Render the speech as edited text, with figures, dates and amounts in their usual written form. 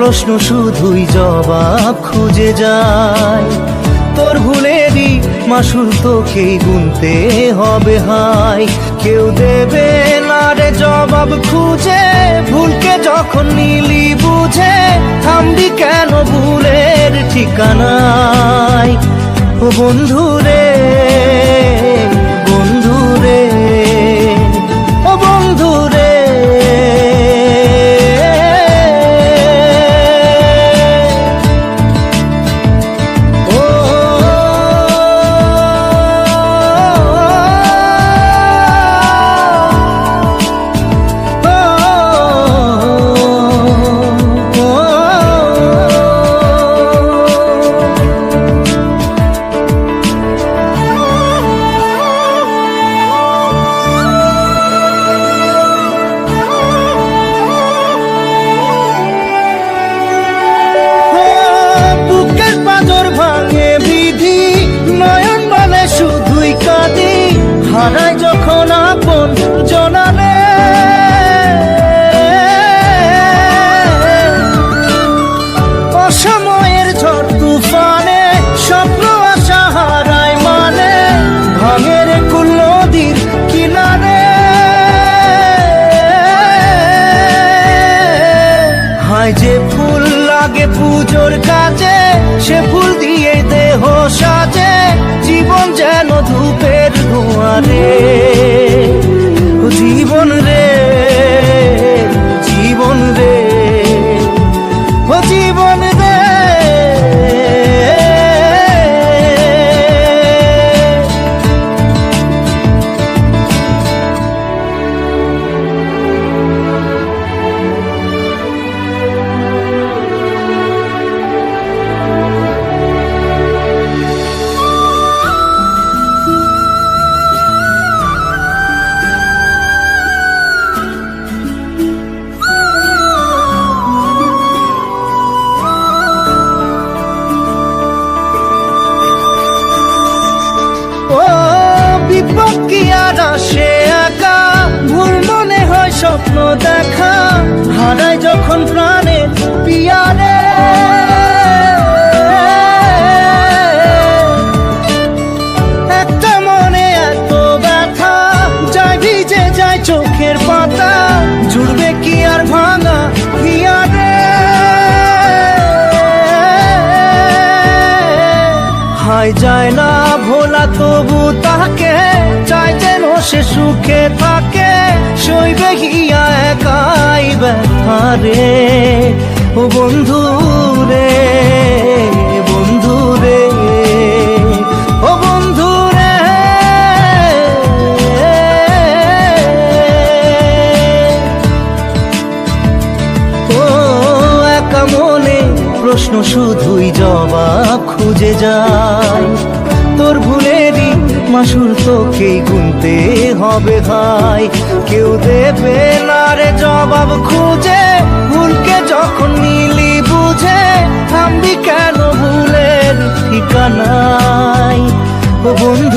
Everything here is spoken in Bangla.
প্রশ্ন শুধুই জবাব খুঁজে যায়। তোর ভুলেরই মাসুল তোকেই গুনতে হবে হায়। কেউ দেবে না রে জবাব খুঁজে, ভুলকে যখন নিলি বুঝে থামবি কেন ভুলের ঠিকানায়। ও বন্ধু রে, বন্ধু রে, ও বন্ধু রে। হারাই যখন আপন জনারে, অসময়ের ঝড় তুফানে স্বপ্ন আশা হারায় মানে, ভাঙের কুল নদীর কিনারে। হায় যে ফুল লাগে পুজোর কাজে, সে ফুল দিয়ে দেহ সাজে, জীবন যেন ধূপের ধোঁয়ারে। ও জীবন রে, জীবন রে, ও জীবন রে। বিপদ কি আর আসে একা, ভুল মনে হয় স্বপ্ন দেখা, হারাই যখন প্রাণের পিয়ারে। একটা মনে এত ব্যথা, যায় ভিজে যায় চোখের পাতা, জুড়বে কি আর ভাঙা হিয়ারে। হায় যায় না ভোলা তবু তাকে, চাই যেন সে সুখে থাকে, সইবে হিয়া একাই ব্যথা রে। ও বন্ধু রে, বন্ধু রে, ও বন্ধু রে। ও একা মনে প্রশ্ন শুধুই জবাব খুঁজে যায়। তোর ভুলেরই মাসুল তোকেই গুনতে হবে ভাই। কেউ দেবে না রে জবাব খুঁজে, ভুলকে যখন নিলি বুঝে থামবি কেন ভুলের ঠিকানায়। ও বন্ধু